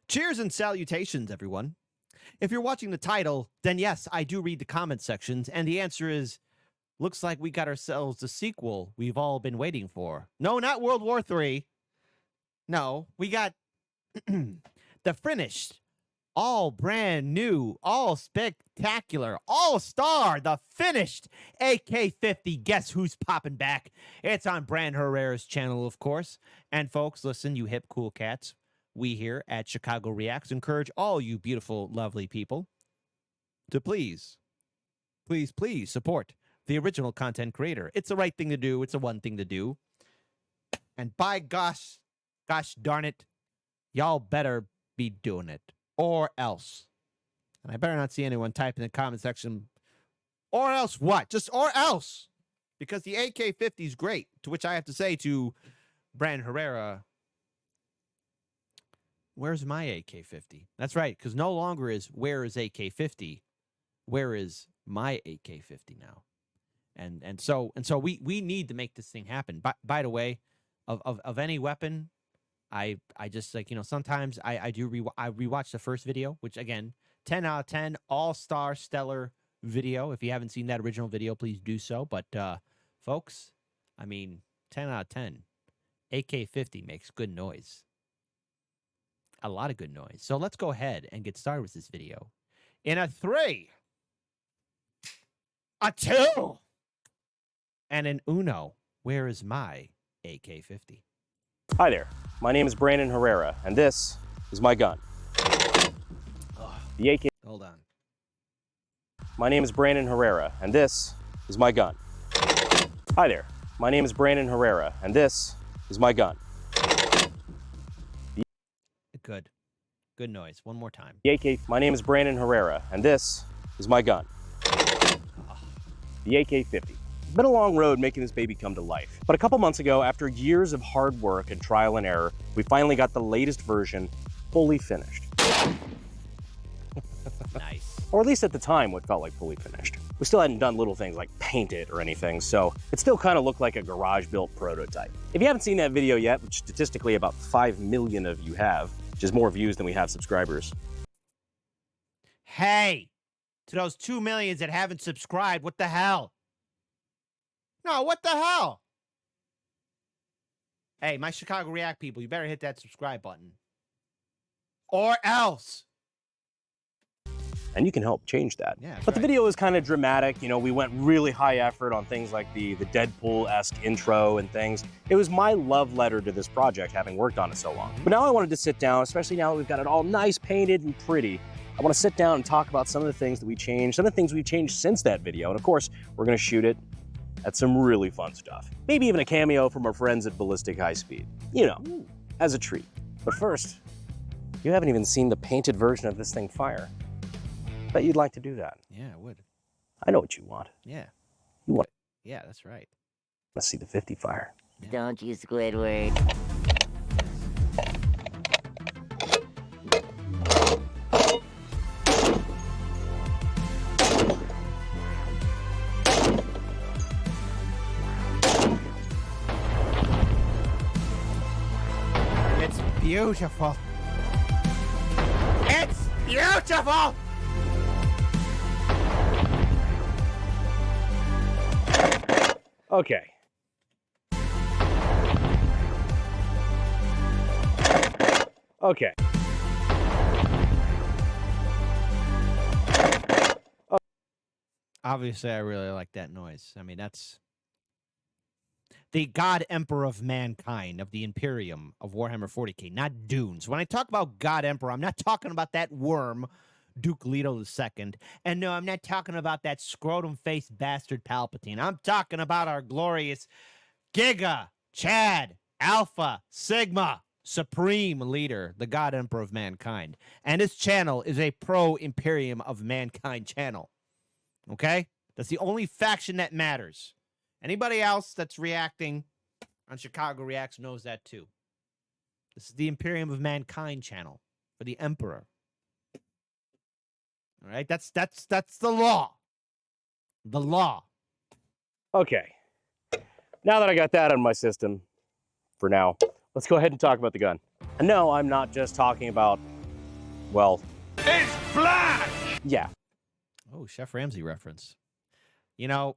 Cheers and salutations, everyone. If you're watching the title, then yes, I do read the comment sections, and the answer is, looks like we got ourselves the sequel we've all been waiting for. No, not World War III. No, we got the finished, all brand new, all spectacular, all-star, the finished AK-50. Guess who's popping back? It's on Brand Herrera's channel, of course. And folks, listen, you hip, cool cats. We here at Chicago Reacts encourage all you beautiful, lovely people to please support the original content creator. It's the right thing to do. It's the one thing to do. And by gosh darn it, y'all better be doing it. Or else. And I better not see anyone type in the comment section, or else what? Just or else. Because the AK-50 is great. To which I have to say to Brand Herrera, where's my AK-50? That's right, because no longer is where is AK-50, where is my AK-50 now? And so we need to make this thing happen. By the way, of any weapon, I just, like, you know, sometimes I rewatch the first video, which again, 10 out of 10, all-star stellar video. If you haven't seen that original video, please do so. But folks, I mean, 10 out of 10, AK-50 makes good noise. A lot of good noise. So let's go ahead and get started with this video. In a 3, a 2, and an uno, where is my AK-50? Hi there, my name is Brandon Herrera, and this is my gun. The AK. Hold on. My name is Brandon Herrera, and this is my gun. Hi there, my name is Brandon Herrera, and this is my gun. Good. Good noise. One more time. The AK. My name is Brandon Herrera, and this is my gun. The AK-50. It's been a long road making this baby come to life. But a couple months ago, after years of hard work and trial and error, we finally got the latest version fully finished. Nice. Or at least at the time, what felt like fully finished. We still hadn't done little things like paint it or anything, so it still kind of looked like a garage-built prototype. If you haven't seen that video yet, which statistically about 5 million of you have, which is more views than we have subscribers. Hey, to those 2 millions that haven't subscribed, what the hell? No, what the hell? Hey, my Chicago React people, you better hit that subscribe button. Or else. And you can help change that. Yeah, but the video is kind of dramatic. You know, we went really high effort on things like the Deadpool-esque intro and things. It was my love letter to this project, having worked on it so long. But now I wanted to sit down, especially now that we've got it all nice, painted, and pretty. I want to sit down and talk about some of the things that we changed, some of the things we've changed since that video. And of course, we're going to shoot it at some really fun stuff. Maybe even a cameo from our friends at Ballistic High Speed. You know, as a treat. But first, you haven't even seen the painted version of this thing fire. Bet you'd like to do that. Yeah, I would. I know what you want. Yeah. You want Yeah, that's right. to see the 50 fire. Yeah. Don't you, Squidward. It's beautiful. It's beautiful! Okay. Okay. Obviously, I really like that noise. I mean, that's the God Emperor of mankind, of the Imperium of Warhammer 40K, not Dunes. When I talk about God Emperor, I'm not talking about that worm, Duke Leto II. And no, I'm not talking about that scrotum-faced bastard Palpatine. I'm talking about our glorious Giga, Chad, Alpha, Sigma, Supreme Leader, the God Emperor of mankind. And this channel is a pro-Imperium of mankind channel. Okay? That's the only faction that matters. Anybody else that's reacting on Chicago Reacts knows that too. This is the Imperium of Mankind channel for the Emperor. All right? That's the law. The law. Okay. Now that I got that on my system, for now, let's go ahead and talk about the gun. And no, I'm not just talking about well, It's black! yeah. Oh, Chef Ramsay reference. You know,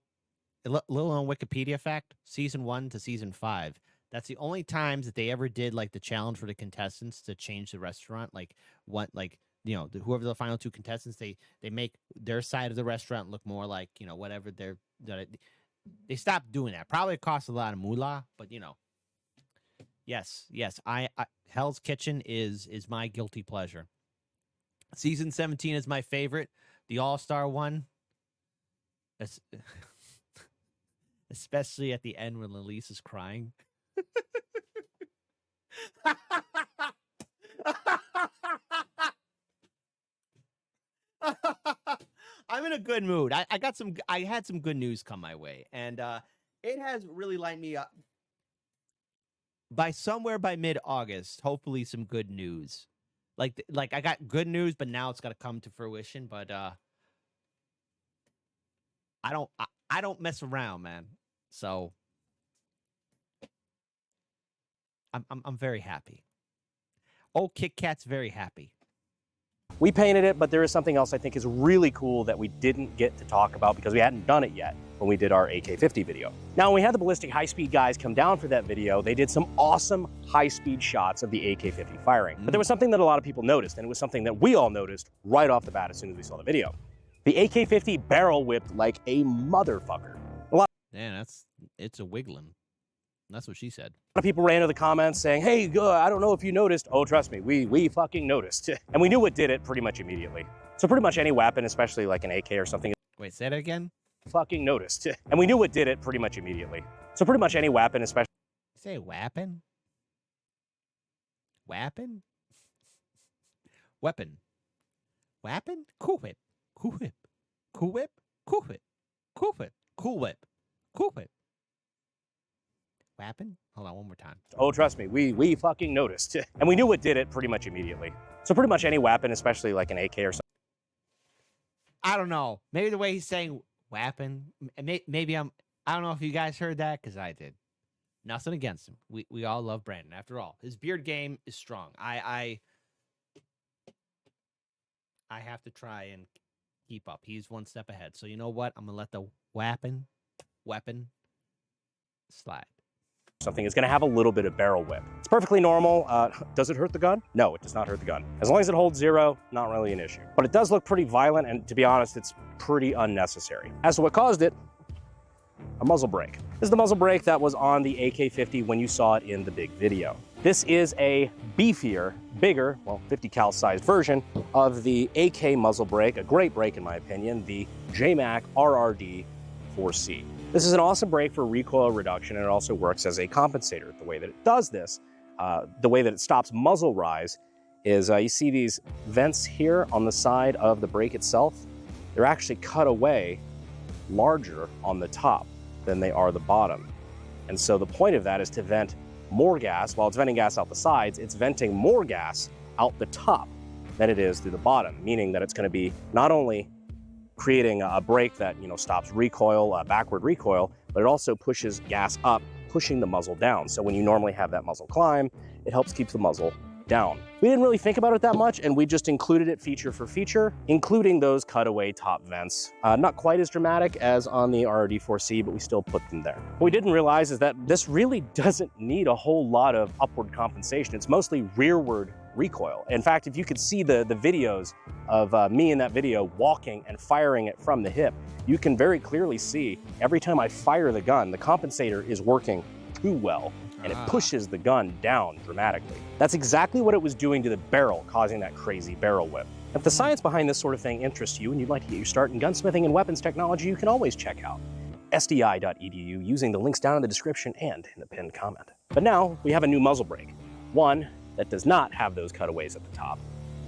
a little on Wikipedia fact, season 1 to season 5. That's the only times that they ever did like the challenge for the contestants to change the restaurant. Like what, like, you know, whoever the final 2 contestants, they make their side of the restaurant look more like, you know, whatever they stopped doing that. Probably cost a lot of moolah, but you know, yes, I Hell's Kitchen is my guilty pleasure. Season 17 is my favorite. The All-Star one. Especially at the end when Elise is crying. I'm in a good mood. I had some good news come my way, and it has really lined me up. By somewhere by mid-August, hopefully some good news. Like I got good news, but now it's got to come to fruition. But I don't mess around, man. So I'm very happy. Oh, Kit Kat's very happy. We painted it, but there is something else I think is really cool that we didn't get to talk about because we hadn't done it yet when we did our AK-50 video. Now, when we had the Ballistic high-speed guys come down for that video, they did some awesome high-speed shots of the AK-50 firing. But there was something that a lot of people noticed, and it was something that we all noticed right off the bat as soon as we saw the video. The AK-50 barrel whipped like a motherfucker. Man, it's a wiggling. That's what she said. A lot of people ran into the comments saying, hey, I don't know if you noticed. Oh, trust me, we fucking noticed. And we knew what did it pretty much immediately. So pretty much any weapon, especially like an AK or something. Wait, say that again? Fucking noticed. And we knew what did it pretty much immediately. So pretty much any weapon, especially. Say weapon? Weapon? Weapon. Weapon? Cool whip. Cool whip. Cool whip. Cool whip. Cool whip. Cool whip. Cool whip. Weapon? Hold on, one more time. Oh, trust me, we fucking noticed. And we knew what did it pretty much immediately. So pretty much any weapon, especially like an AK or something. I don't know. Maybe the way he's saying weapon. Maybe I don't know if you guys heard that, because I did. Nothing against him. We all love Brandon. After all, his beard game is strong. I have to try and keep up. He's one step ahead. So you know what? I'm gonna let the weapon slide. Something is going to have a little bit of barrel whip. It's perfectly normal. Does it hurt the gun? No, it does not hurt the gun. As long as it holds 0, not really an issue. But it does look pretty violent, and to be honest, it's pretty unnecessary. As to what caused it, a muzzle brake. This is the muzzle brake that was on the AK-50 when you saw it in the big video. This is a beefier, bigger, well, 50 cal sized version of the AK muzzle brake, a great brake in my opinion, the JMac RRD 4C. This is an awesome brake for recoil reduction, and it also works as a compensator. The way that it does this, the way that it stops muzzle rise is you see these vents here on the side of the brake itself. They're actually cut away larger on the top than they are the bottom. And so the point of that is to vent more gas. While it's venting gas out the sides, it's venting more gas out the top than it is through the bottom, meaning that it's going to be not only creating a brake that, you know, stops recoil, backward recoil, but it also pushes gas up, pushing the muzzle down. So when you normally have that muzzle climb, it helps keep the muzzle down. We didn't really think about it that much, and we just included it feature for feature, including those cutaway top vents. Not quite as dramatic as on the RRD4C, but we still put them there. What we didn't realize is that this really doesn't need a whole lot of upward compensation. It's mostly rearward recoil. In fact, if you could see the videos of me in that video walking and firing it from the hip, you can very clearly see every time I fire the gun, the compensator is working too well, and it pushes the gun down dramatically. That's exactly what it was doing to the barrel, causing that crazy barrel whip. If the science behind this sort of thing interests you and you'd like to get your start in gunsmithing and weapons technology, you can always check out sdi.edu using the links down in the description and in the pinned comment. But now we have a new muzzle brake, one that does not have those cutaways at the top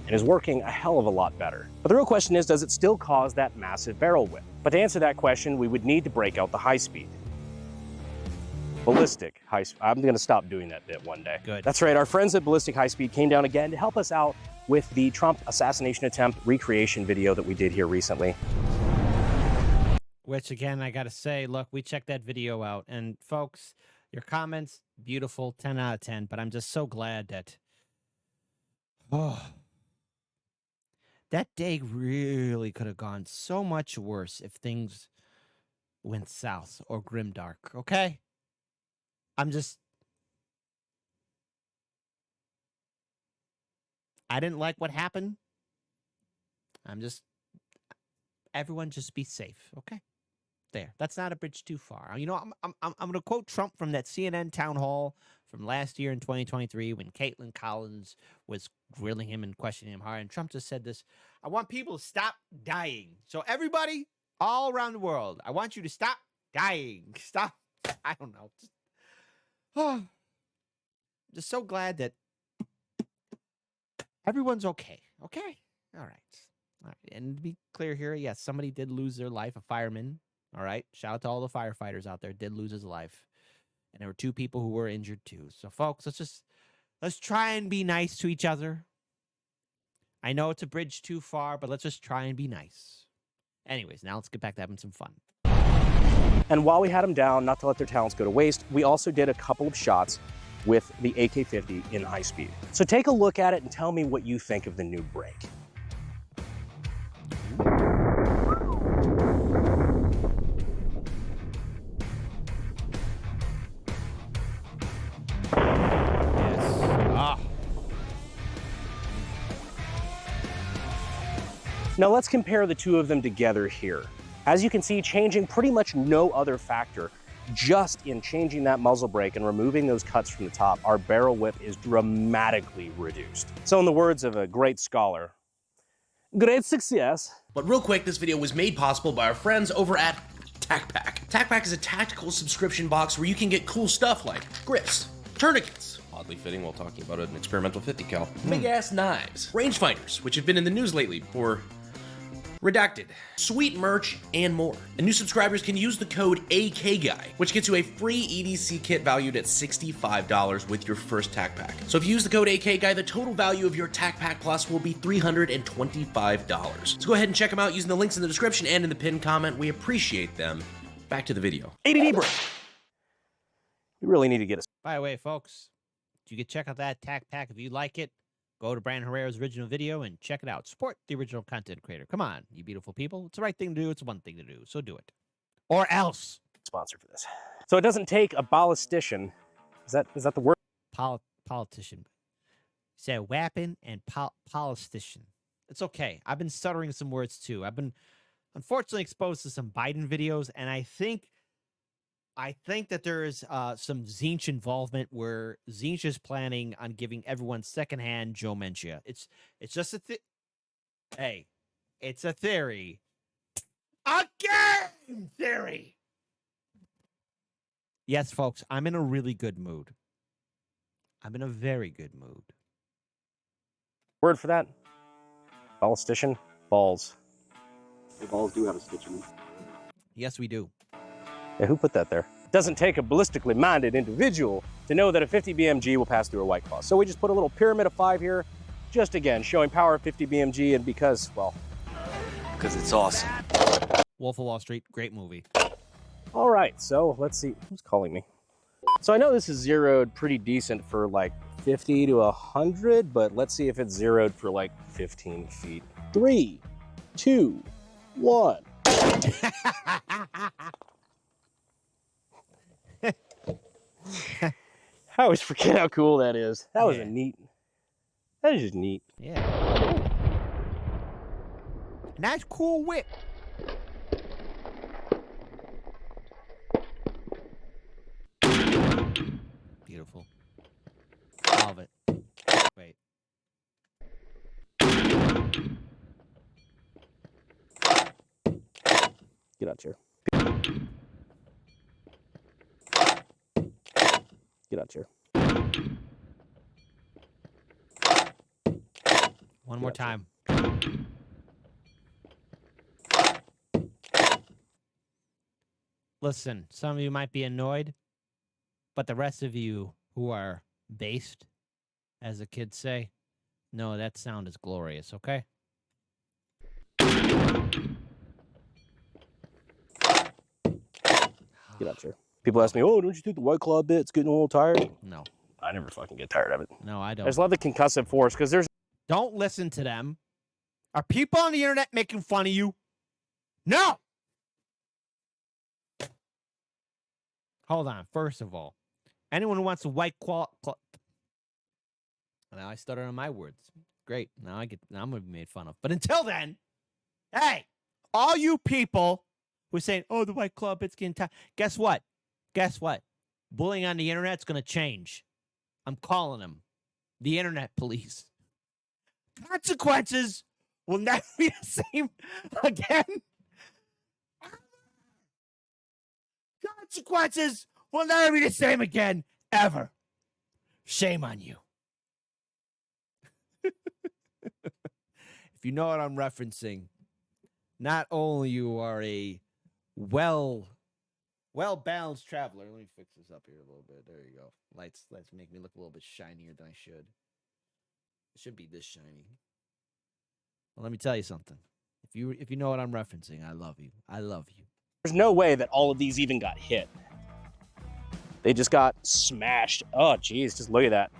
and is working a hell of a lot better. But the real question is, does it still cause that massive barrel whip? But to answer that question, we would need to break out the high speed. Ballistic high speed. I'm gonna stop doing that bit one day. Good. That's right, our friends at Ballistic High Speed came down again to help us out with the Trump assassination attempt recreation video that we did here recently. Which again, I gotta say, look, we checked that video out, and folks, your comments, beautiful, 10 out of 10, but I'm just so glad that, That day really could have gone so much worse if things went south or grimdark, okay? I didn't like what happened. Everyone just be safe, okay? There. That's not a bridge too far. You know, I'm going to quote Trump from that CNN town hall from last year in 2023 when Caitlin Collins was grilling him and questioning him hard. And Trump just said this: I want people to stop dying. So everybody all around the world, I want you to stop dying. Stop. I don't know. Just so glad that everyone's okay. Okay? All right. All right. And to be clear here, yes, somebody did lose their life, a fireman. All right. Shout out to all the firefighters out there. Did lose his life. And there were 2 people who were injured too. So folks, let's try and be nice to each other. I know it's a bridge too far, but let's just try and be nice. Anyways, now let's get back to having some fun. And while we had them down, not to let their talents go to waste, we also did a couple of shots with the AK-50 in high speed. So take a look at it and tell me what you think of the new break. Now let's compare the 2 of them together here. As you can see, changing pretty much no other factor, just in changing that muzzle brake and removing those cuts from the top, our barrel whip is dramatically reduced. So in the words of a great scholar, great success. But real quick, this video was made possible by our friends over at TacPack. TacPack is a tactical subscription box where you can get cool stuff like grips, tourniquets, oddly fitting while talking about an experimental 50 cal, big ass knives, rangefinders, which have been in the news lately for redacted, sweet merch, and more. And new subscribers can use the code AKGuy, which gets you a free EDC kit valued at $65 with your first TacPack. So if you use the code AKGuy, the total value of your TacPack Plus will be $325. So go ahead and check them out using the links in the description and in the pinned comment. We appreciate them. Back to the video. ADD break. You really need to get us. By the way, folks, you can check out that TacPack if you like it. Go to Brandon Herrera's original video and check it out. Support the original content creator. Come on, you beautiful people. It's the right thing to do. It's one thing to do. So do it. Or else. Sponsor for this. So it doesn't take a ballistician. Is that the word? Politician. Say weapon and politician. It's okay. I've been stuttering some words too. I've been unfortunately exposed to some Biden videos, and I think that there is some Zinch involvement where Zinch is planning on giving everyone secondhand Joe Mencia. It's just it's a theory. A game theory. Yes, folks, I'm in a really good mood. I'm in a very good mood. Word for that? Ballistician? Balls. The balls do have a stitch in them. Yes, we do. Yeah, who put that there? It doesn't take a ballistically minded individual to know that a 50 BMG will pass through a White Claw. So we just put a little pyramid of 5 here, just again, showing power of 50 BMG, and because, well... Because it's awesome. Wolf of Wall Street, great movie. All right, so let's see. Who's calling me? So I know this is zeroed pretty decent for like 50 to 100, but let's see if it's zeroed for like 15 feet. 3, 2, 1. I always forget how cool that is. That was a neat. That is just neat. Yeah. Nice cool whip. Beautiful. Love it. Wait. Get out here. Get out here. One more time. Listen, some of you might be annoyed, but the rest of you who are based, as the kids say, no, that sound is glorious, okay? Get out here. People ask me, oh, don't you think the White Claw bit's getting a little tired? No. I never fucking get tired of it. No, I I don't. just love the concussive force because there's... Don't listen to them. Are people on the internet making fun of you? No! Hold on. First of all, anyone who wants a white claw. Now I stutter on my words. Great. Now I'm gonna be made fun of. But until then, hey, all you people who are saying, "Oh, the white claw bit's getting tired." Guess what? Guess what? Bullying on the internet's gonna change. I'm calling them the internet police. Consequences will never be the same again. Consequences will never be the same again, ever. Shame on you. If you know what I'm referencing, not only you are a well-balanced traveler. Let me fix this up here a little bit. There you go. Lights make me look a little bit shinier than I should. It should be this shiny. Well, let me tell you something. If you know what I'm referencing, I love you. I love you. There's no way that all of these even got hit. They just got smashed. Oh, geez, just look at that.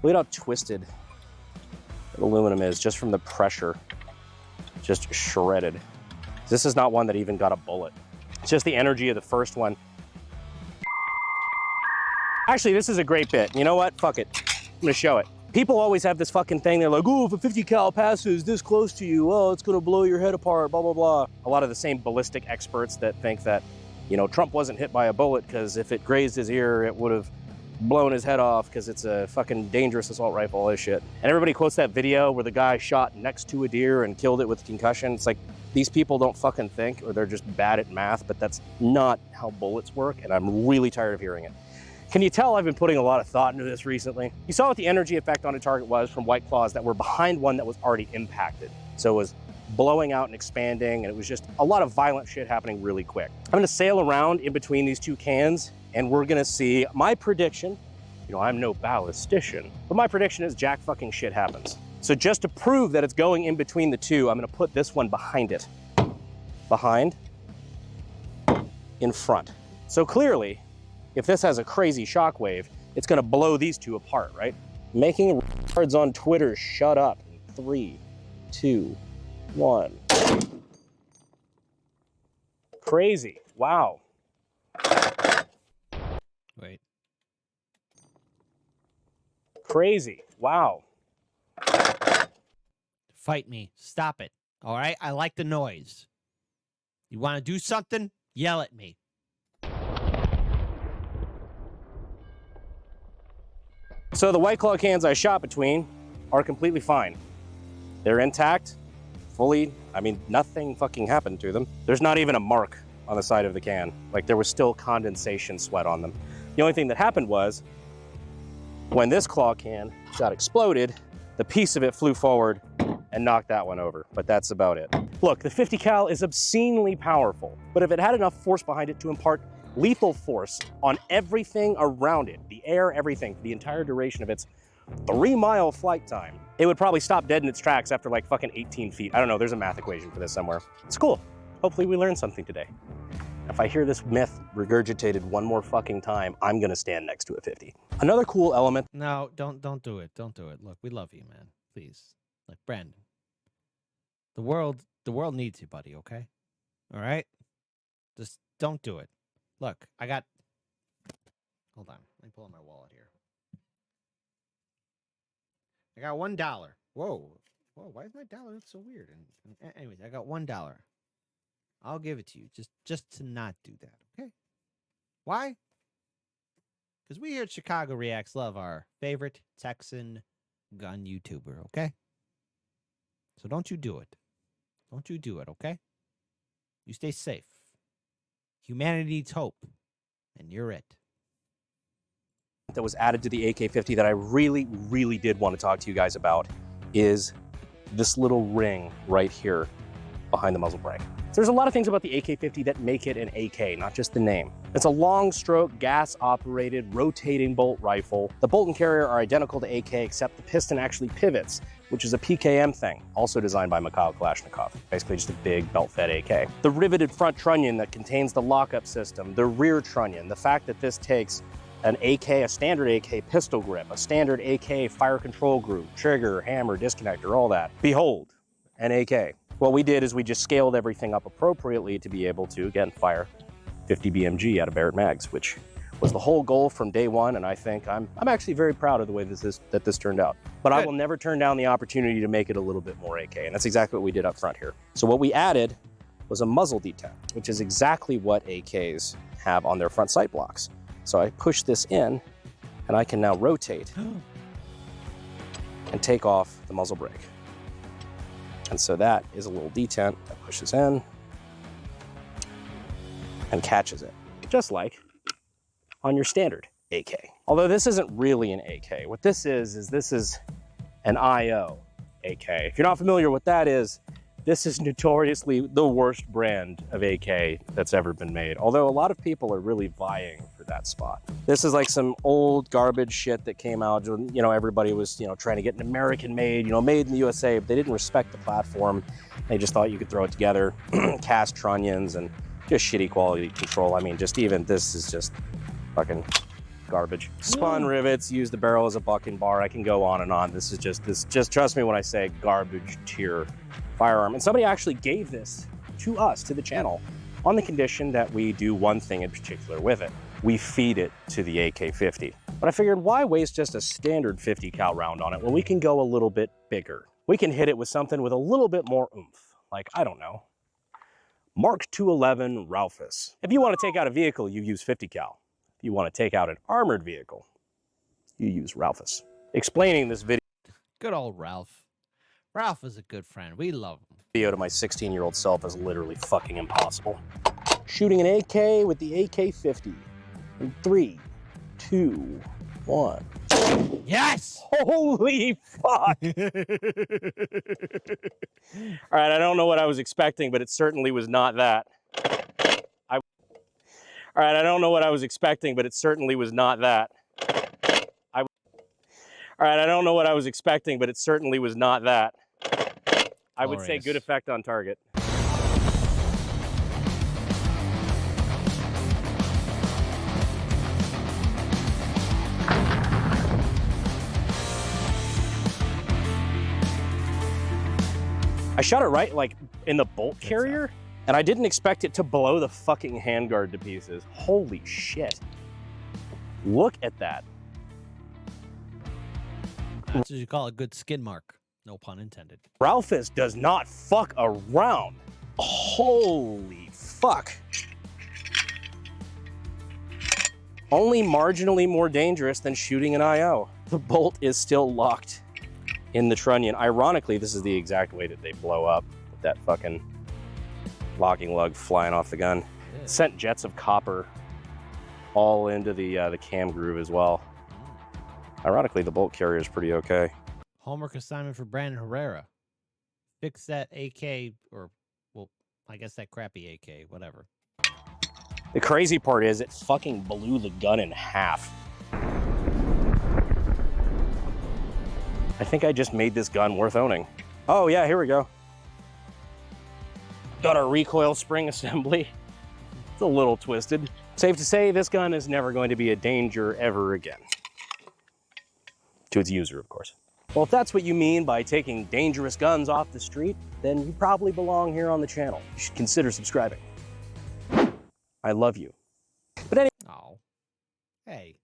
Look at how twisted that aluminum is just from the pressure. Just shredded. This is not one that even got a bullet. It's just the energy of the first one. Actually, this is a great bit. You know what? Fuck it. I'm gonna show it. People always have this fucking thing. They're like, oh, if a 50 cal passes this close to you, oh, it's gonna blow your head apart, blah, blah, blah. A lot of the same ballistic experts that think that, you know, Trump wasn't hit by a bullet because if it grazed his ear, it would have blown his head off because it's a fucking dangerous assault rifle, all this shit. And everybody quotes that video where the guy shot next to a deer and killed it with concussion. It's like, these people don't fucking think, or they're just bad at math, but that's not how bullets work, and I'm really tired of hearing it. Can you tell I've been putting a lot of thought into this recently? You saw what the energy effect on a target was from white claws that were behind one that was already impacted. So it was blowing out and expanding, and it was just a lot of violent shit happening really quick. I'm gonna sail around in between these two cans, and we're gonna see my prediction. You know, I'm no ballistician, but my prediction is jack fucking shit happens. So just to prove that it's going in between the two, I'm gonna put this one behind it. Behind, in front. So clearly, if this has a crazy shockwave, it's gonna blow these two apart, right? Making retards on Twitter shut up. 3, 2, 1. Crazy, wow. Wait. Crazy, wow. Fight me. Stop it. All right? I like the noise. You want to do something? Yell at me. So the White Claw cans I shot between are completely fine. They're intact, fully, I mean, nothing fucking happened to them. There's not even a mark on the side of the can. Like, there was still condensation sweat on them. The only thing that happened was, when this claw can got exploded, the piece of it flew forward and knocked that one over, but that's about it. Look, the 50 cal is obscenely powerful, but if it had enough force behind it to impart lethal force on everything around it, the air, everything, for the entire duration of its 3-mile flight time, it would probably stop dead in its tracks after like fucking 18 feet. I don't know, there's a math equation for this somewhere. It's cool. Hopefully we learned something today. If I hear this myth regurgitated one more fucking time, I'm gonna stand next to a 50. Another cool element. No, don't do it. Don't do it. Look, we love you, man. Please. Look, Brandon. The world needs you, buddy, okay? All right? Just don't do it. Look, hold on. Let me pull out my wallet here. I got $1. Whoa, why does my dollar look so weird? And anyways, I got $1. I'll give it to you just to not do that, okay? Why? Because we here at Chicago Reacts love our favorite Texan gun YouTuber, okay? So don't you do it. Don't you do it, okay? You stay safe. Humanity needs hope, and you're it. That was added to the AK-50 that I really, really did want to talk to you guys about is this little ring right here behind the muzzle brake. So there's a lot of things about the AK-50 that make it an AK, not just the name. It's a long stroke, gas-operated, rotating bolt rifle. The bolt and carrier are identical to AK, except the piston actually pivots, which is a PKM thing, also designed by Mikhail Kalashnikov. Basically just a big belt-fed AK. The riveted front trunnion that contains the lockup system, the rear trunnion, the fact that this takes an AK, a standard AK pistol grip, a standard AK fire control group, trigger, hammer, disconnector, all that. Behold, an AK. What we did is we just scaled everything up appropriately to be able to, again, fire 50 BMG out of Barrett mags, which was the whole goal from day one, and I think I'm actually very proud of the way this turned out. But I will never turn down the opportunity to make it a little bit more AK, and that's exactly what we did up front here. So what we added was a muzzle detent, which is exactly what AKs have on their front sight blocks. So I push this in, and I can now rotate and take off the muzzle brake. And so that is a little detent that pushes in and catches it, just like on your standard AK. Although this isn't really an AK. What this is an IO AK. If you're not familiar with what that is, this is notoriously the worst brand of AK that's ever been made. Although a lot of people are really vying for that spot. This is like some old garbage shit that came out. You know, everybody was, you know, trying to get an American made, you know, made in the USA, but they didn't respect the platform. They just thought you could throw it together, cast trunnions, and just shitty quality control. I mean, just even this is just fucking garbage. Spun rivets, use the barrel as a bucking bar. I can go on and on. This just trust me when I say garbage tier firearm. And somebody actually gave this to us, to the channel, on the condition that we do one thing in particular with it. We feed it to the AK-50. But I figured, why waste just a standard 50 cal round on it when we can go a little bit bigger? We can hit it with something with a little bit more oomph. Like, I don't know, Mark 211 Raufoss. If you want to take out a vehicle, you use 50 cal. If you want to take out an armored vehicle, you use Raufoss. Explaining this Good old Ralph. Ralph is a good friend. We love him. video to my 16-year-old self is literally fucking impossible. Shooting an AK with the AK-50 in 3, 2, 1. Yes! Holy fuck! All right, I don't know what I was expecting, but it certainly was not that. All right, I don't know what I was expecting, but it certainly was not that. All right, I don't know what I was expecting, but it certainly was not that. I would say good effect on target. I shot it right, like, in the bolt carrier, and I didn't expect it to blow the fucking handguard to pieces. Holy shit. Look at that. That's what you call a good skin mark. No pun intended. Raufoss does not fuck around. Holy fuck. Only marginally more dangerous than shooting an IO. The bolt is still locked in the trunnion. Ironically, this is the exact way that they blow up with that fucking locking lug flying off the gun. It sent jets of copper all into the cam groove as well. Ironically, the bolt carrier is pretty okay. Homework assignment for Brandon Herrera. Fix that AK, or, well, I guess that crappy AK, whatever. The crazy part is it fucking blew the gun in half. I think I just made this gun worth owning. Oh yeah, here we go. Got our recoil spring assembly. It's a little twisted. Safe to say, this gun is never going to be a danger ever again. To its user, of course. Well, if that's what you mean by taking dangerous guns off the street, then you probably belong here on the channel. You should consider subscribing. I love you. But anyway. Oh. Hey.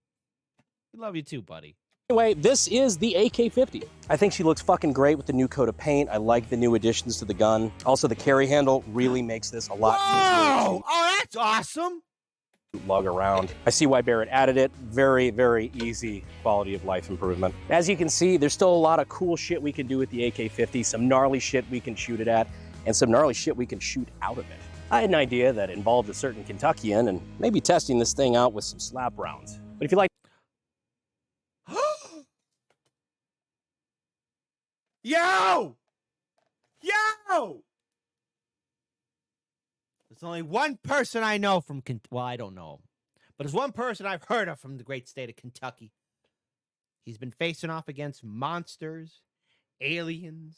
We love you too, buddy. Anyway, this is the AK-50. I think she looks fucking great with the new coat of paint. I like the new additions to the gun. Also, the carry handle really makes this a lot easier. Oh, that's awesome. Lug around. I see why Barrett added it. Very, very easy quality of life improvement. As you can see, there's still a lot of cool shit we can do with the AK-50, some gnarly shit we can shoot it at, and some gnarly shit we can shoot out of it. I had an idea that involved a certain Kentuckian and maybe testing this thing out with some slap rounds. But if you like... Yo! Yo! There's only one person I know from well, I don't know him, but there's one person I've heard of from the great state of Kentucky. He's been facing off against monsters, aliens,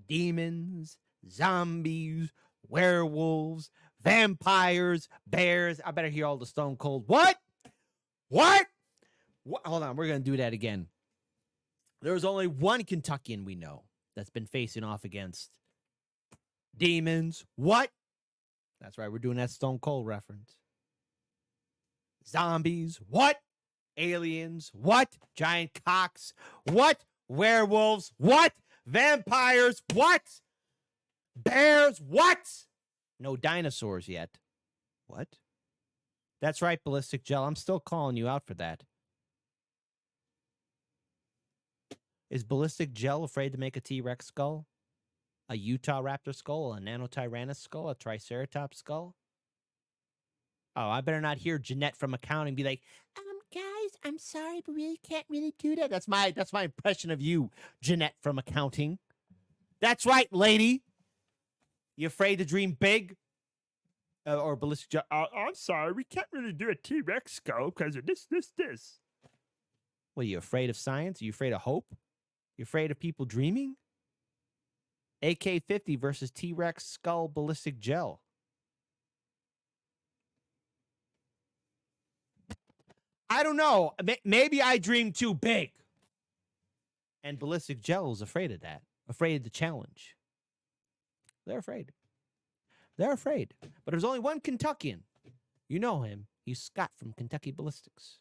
demons, zombies, werewolves, vampires, bears. I better hear all the Stone Cold. What? Hold on, we're gonna do that again. There's only one Kentuckian we know that's been facing off against Demons, what? That's right, we're doing that Stone Cold reference. Zombies, what? Aliens, what? Giant cocks, what? Werewolves, what? Vampires, what? Bears, what? No dinosaurs yet. What? That's right, Ballistic Gel. I'm still calling you out for that. Is Ballistic Gel afraid to make a T-Rex skull? A Utah Raptor skull? A Nanotyrannus skull? A Triceratops skull? Oh, I better not hear Jeanette from accounting be like, guys, I'm sorry, but we can't really do that. That's my impression of you, Jeanette from accounting. That's right, lady. You afraid to dream big? Or Ballistic Gel, I'm sorry, we can't really do a T-Rex skull because of this. What, are you afraid of science? Are you afraid of hope? You afraid of people dreaming? AK-50 versus T-Rex skull Ballistic Gel. I don't know. Maybe I dream too big. And Ballistic Gel is afraid of that. Afraid of the challenge. They're afraid. They're afraid. But there's only one Kentuckian. You know him. He's Scott from Kentucky Ballistics.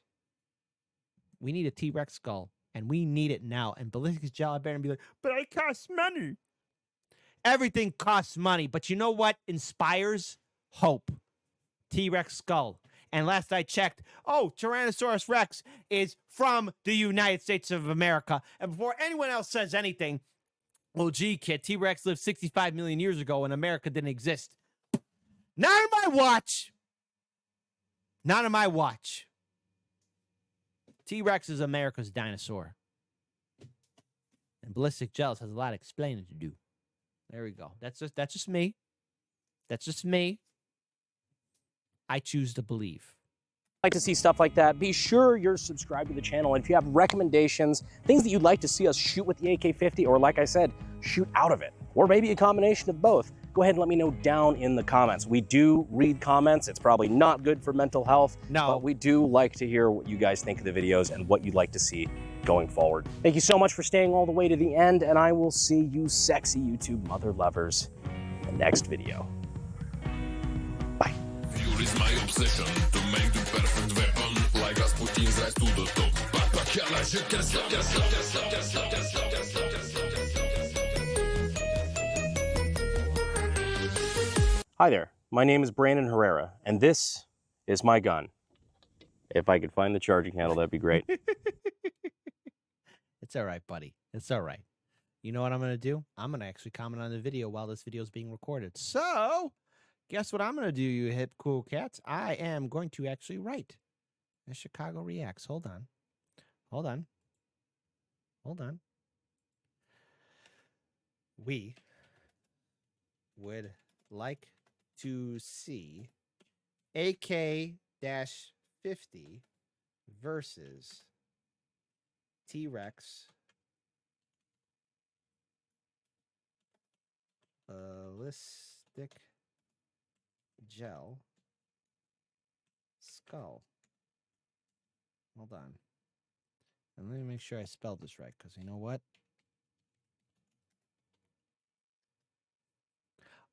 We need a T-Rex skull, and we need it now. And Ballistic Gel, I better be like, but it costs money. Everything costs money, but you know what inspires hope? T-Rex skull. And last I checked, Tyrannosaurus Rex is from the United States of America. And before anyone else says anything, well, gee, kid, T-Rex lived 65 million years ago and America didn't exist. Not on my watch. Not on my watch. T-Rex is America's dinosaur. And Ballistic Gels has a lot of explaining to do. There we go. That's just me. That's just me. I choose to believe. Like to see stuff like that, be sure you're subscribed to the channel. And if you have recommendations, things that you'd like to see us shoot with the AK-50, or like I said, shoot out of it, or maybe a combination of both, go ahead and let me know down in the comments. We do read comments. It's probably not good for mental health, but we do like to hear what you guys think of the videos and what you'd like to see going forward. Thank you so much for staying all the way to the end, and I will see you sexy YouTube mother lovers in the next video. Bye. Fuel is my obsession to make the perfect weapon, like Rasputin's rise to the top. Hi there, my name is Brandon Herrera, and this is my gun. If I could find the charging handle, that'd be great. It's all right, buddy. It's all right. You know what I'm going to do? I'm going to actually comment on the video while this video is being recorded. So, guess what I'm going to do, you hip cool cats? I am going to actually write a Chicago Reacts. Hold on. Hold on. Hold on. We would like to see AK-50 versus T-Rex Ballistic Gel skull. Hold on. And let me make sure I spelled this right, because you know what?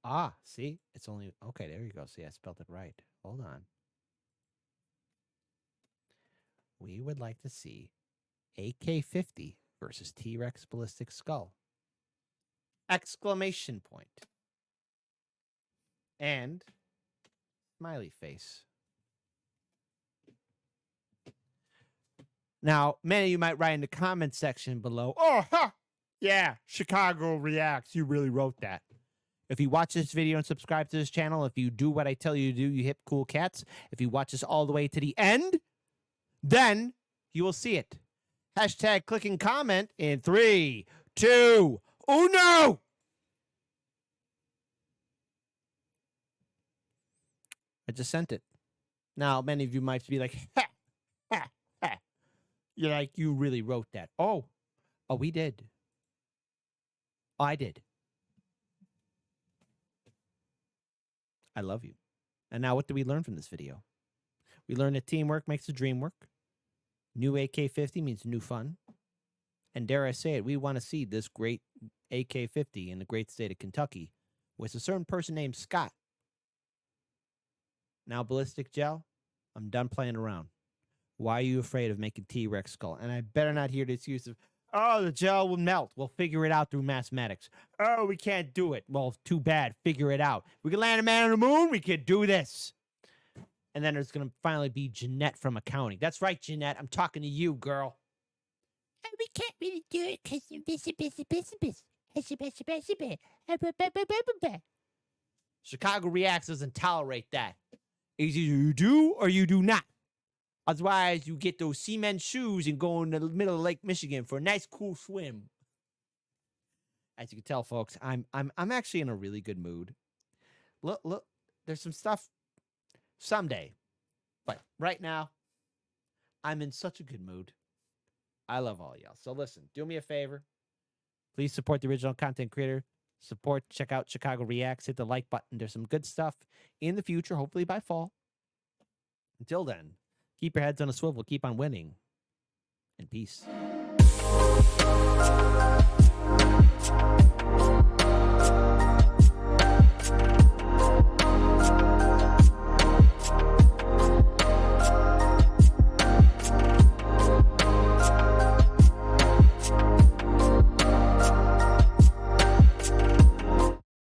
Ah, see? It's only... Okay, there you go. See, I spelled it right. Hold on. We would like to see AK-50 versus T-Rex Ballistic Skull. Exclamation point. And smiley face. Now, many of you might write in the comment section below, oh, huh, yeah, Chicago Reacts, you really wrote that. If you watch this video and subscribe to this channel, if you do what I tell you to do, you hip cool cats, if you watch this all the way to the end, then you will see it. Hashtag click and comment in 3, 2, 1. I just sent it. Now, many of you might be like, ha, ha, ha. You're like, you really wrote that. Oh, we did. I did. I love you. And now what do we learn from this video? We learned that teamwork makes the dream work. New AK-50 means new fun. And dare I say it, we want to see this great AK-50 in the great state of Kentucky was a certain person named Scott. Now, Ballistic Gel, I'm done playing around. Why are you afraid of making T-Rex skull? And I better not hear the excuse of, oh, the gel will melt. We'll figure it out through mathematics. Oh, we can't do it. Well, too bad. Figure it out. We can land a man on the moon. We can do this. And then there's going to finally be Jeanette from accounting. That's right, Jeanette. I'm talking to you, girl. We can't really do it because Chicago Reacts doesn't tolerate that. It's either you do or you do not. Otherwise, you get those cement shoes and go in the middle of Lake Michigan for a nice, cool swim. As you can tell, folks, I'm actually in a really good mood. Look, there's some stuff someday, but right now, I'm in such a good mood. I love all y'all. So listen, do me a favor. Please support the original content creator. Check out Chicago Reacts. Hit the like button. There's some good stuff in the future, hopefully by fall. Until then, keep your heads on a swivel. Keep on winning. And peace.